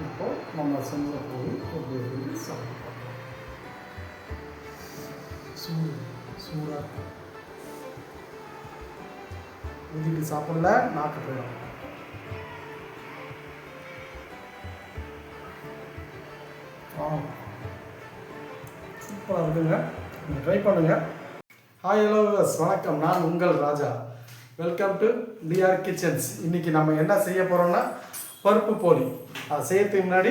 இப்போ நம்ம செஞ்ச போய் எப்படி சாப்பிடுவோம். சூடாக ஊதிட்டு சாப்பிடல நாக்கு போயிடும். சூப்பராக இருக்குங்க, நீங்கள் ட்ரை பண்ணுங்கள். ஹாய் ஹலோ வணக்கம், நான் உங்கள் Raja. Welcome to TR Kitchens. இன்றைக்கி நம்ம என்ன செய்ய போகிறோம்னா பருப்பு போலி. அதை செய்யறதுக்கு முன்னாடி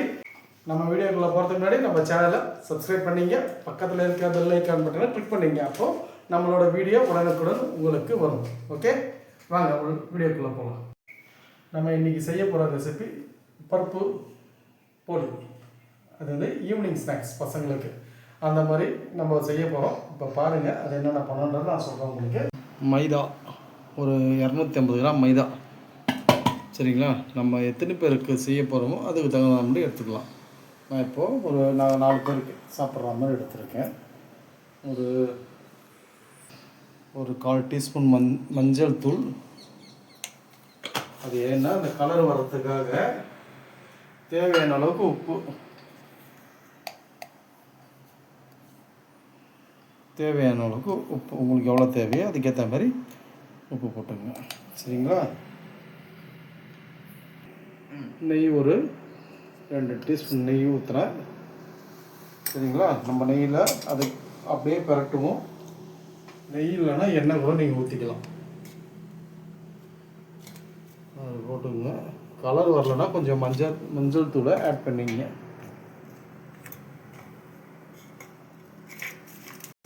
நம்ம வீடியோக்குள்ளே போகிறதுக்கு முன்னாடி நம்ம சேனலை சப்ஸ்கிரைப் பண்ணிங்க, பக்கத்தில் இருக்க பெல் ஐக்கான் பட்டனை கிளிக் பண்ணிங்க. அப்போது நம்மளோட வீடியோ உடனுக்குடன் உங்களுக்கு வரும். ஓகே, வாங்க வீடியோக்குள்ளே போகலாம். நம்ம இன்றைக்கி செய்ய போகிற ரெசிபி பருப்பு போலி. அது வந்து ஈவினிங் ஸ்நாக்ஸ் பசங்களுக்கு அந்த மாதிரி நம்ம செய்ய போகிறோம். இப்போ பாருங்கள் அது என்னென்ன பண்ணணுன்றது நான் சொல்கிறேன் உங்களுக்கு. மைதா ஒரு 250 கிராம் மைதா, சரிங்களா? நம்ம எத்தனை பேருக்கு செய்ய போகிறோமோ அதுக்கு தகுந்த மாதிரி எடுத்துக்கலாம். நான் இப்போது ஒரு 4 பேருக்கு சாப்பிட்ற மாதிரி எடுத்துருக்கேன். ஒரு 1/4 டீஸ்பூன் மஞ்சள் தூள். அது ஏன்னா அந்த கலர் வர்றதுக்காக. தேவையான அளவுக்கு உப்பு, உங்களுக்கு எவ்வளோ தேவையோ அதுக்கேற்ற மாதிரி உப்பு போட்டுங்க, சரிங்களா? நெய் ஒரு 2 டீஸ்பூன் நெய் ஊற்றுறேன், சரிங்களா? நம்ம நெய்யில் அது அப்படியே பரட்டுவோம். நெய் இல்லைன்னா எண்ணெய் கூட நீங்கள் ஊற்றிக்கலாம். அது போட்டுங்க. கலர் வரலன்னா கொஞ்சம் மஞ்சள் தூளை ஆட் பண்ணிங்க.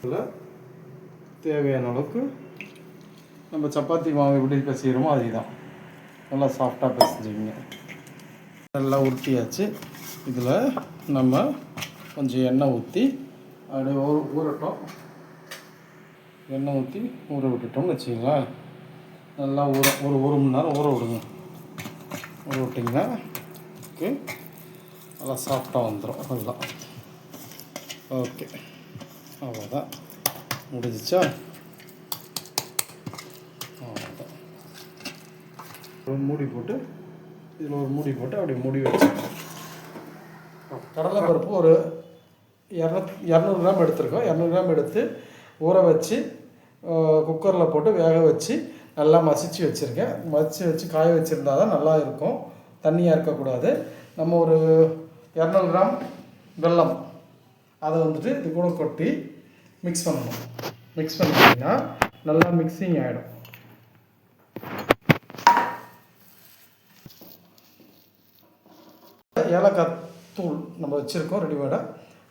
இதில் தேவையான அளவுக்கு நம்ம சப்பாத்தி மாவு எப்படி பிசைகிறோமோ அதே தான், நல்லா சாஃப்டாக பிசைஞ்சிங்க. நல்லா உருட்டியாச்சு. இதில் நம்ம கொஞ்சம் எண்ணெய் ஊற்றி அப்படியே ஊறட்டும். எண்ணெய் ஊற்றி ஊற விட்டுட்டோம்னு வச்சுங்களேன். நல்லா ஒரு மணி நேரம் ஊற விடுங்க. ஊற விட்டிங்கன்னா ஓகே, நல்லா சாஃப்டாக வந்துடும். அதுதான் ஓகே, அவ்வளோதான், முடிஞ்சிச்சா? அவ்வளோதான். ஒரு மூடி போட்டு இதில் ஒரு மூடி போட்டு அப்படியே மூடி வச்சுக்கணும். கடலைப்பருப்பு ஒரு 200 கிராம் எடுத்துருக்கோம். 200 கிராம் எடுத்து ஊற வச்சு குக்கரில் போட்டு வேக வச்சு நல்லா மசிச்சு வச்சுருக்கேன். மசிச்சு வச்சு காய வச்சுருந்தா தான் நல்லா இருக்கும், தண்ணியாக இருக்கக்கூடாது. நம்ம ஒரு 200 கிராம் வெல்லம் அதை வந்துட்டு இது கூட கொட்டி மிக்ஸ் பண்ணணும். மிக்ஸ் பண்ணிட்டிங்கன்னா நல்லா மிக்சிங் ஆகிடும். ஏலக்காய் தூள் நம்ம வச்சுருக்கோம் ரெடிமேடாக,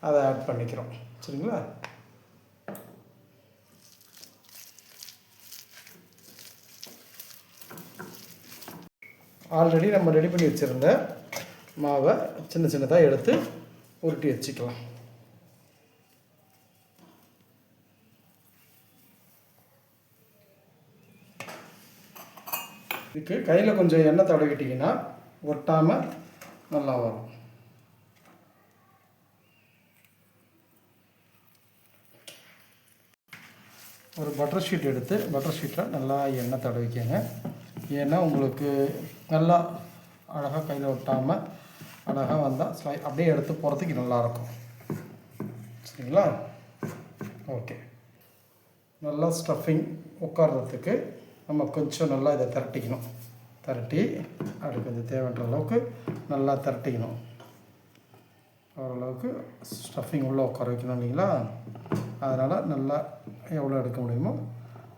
அதை ஆட் பண்ணிக்கிறோம், சரிங்களா? ஆல்ரெடி நம்ம ரெடி பண்ணி வச்சுருந்த மாவை சின்னதாக எடுத்து உருட்டி வச்சுக்கலாம். இதுக்கு கையில் கொஞ்சம் எண்ணெய் தடவிட்டிங்கன்னா ஒட்டாமல் நல்லா வரும். ஒரு பட்டர் ஷீட் எடுத்து பட்டர் ஷீட்டில் நல்லா எண்ணெய் தடவிக்கங்க. ஏன்னா உங்களுக்கு நல்லா அழகாக கையில் ஒட்டாமல் அழகாக வந்தால் அப்படியே எடுத்து போகிறதுக்கு நல்லாயிருக்கும், சரிங்களா? ஓகே, நல்லா ஸ்டஃபிங் உட்கார்றதுக்கு நம்ம கொஞ்சம் நல்லா இதை திரட்டிக்கணும். திரட்டி அப்படி கொஞ்சம் தேவைன்ற அளவுக்கு நல்லா திரட்டிக்கணும். ஓரளவுக்கு ஸ்டஃபிங் உள்ளே உட்கார வைக்கணும் இல்லைங்களா? அதனால் நல்லா எவ்வளோ எடுக்க முடியுமோ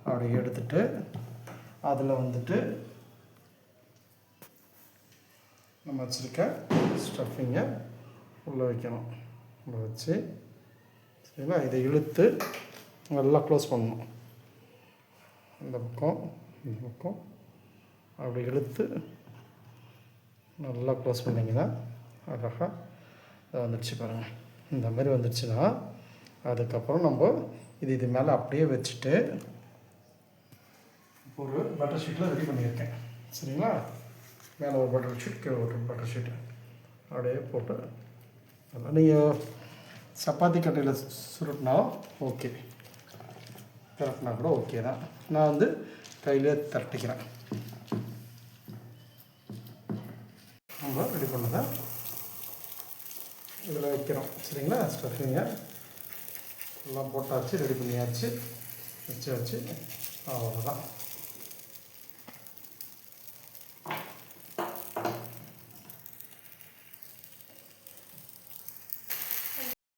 அப்படி எடுத்துட்டு அதில் வந்துட்டு நம்ம வச்சுருக்க ஸ்டஃபிங்கை உள்ளே வைக்கணும். உள்ளே வச்சு சரிங்களா, இதை இழுத்து நல்லா க்ளோஸ் பண்ணணும். இந்த பக்கம் அப்படி இழுத்து நல்லா க்ளோஸ் பண்ணிங்கன்னா அழகாக இதை வந்துடுச்சு பாருங்கள். இந்த மாதிரி வந்துடுச்சுன்னா அதுக்கப்புறம் நம்ம இது மேலே அப்படியே வச்சுட்டு ஒரு பட்டர் ஷீட்டில் ரெடி பண்ணியிருக்கேன், சரிங்களா? மேலே ஒரு பட்டர் ஷீட், கீழே ஒரு பட்டர் ஷீட்டு அப்படியே போட்டு நல்லா நீங்கள் சப்பாத்தி கட்டையில் சுருட்டினாலும் ஓகே, திரட்டினா கூட ஓகே தான். நான் வந்து கையிலே திரட்டிக்கிறேன். நம்ம ரெடி பண்ணதை இதில் வைக்கிறோம். சரிங்களா? ஸ்டஃபிங்கை எல்லாம் போட்டாச்சு, ரெடி பண்ணியாச்சு, வச்சு அவ்வளோதான்.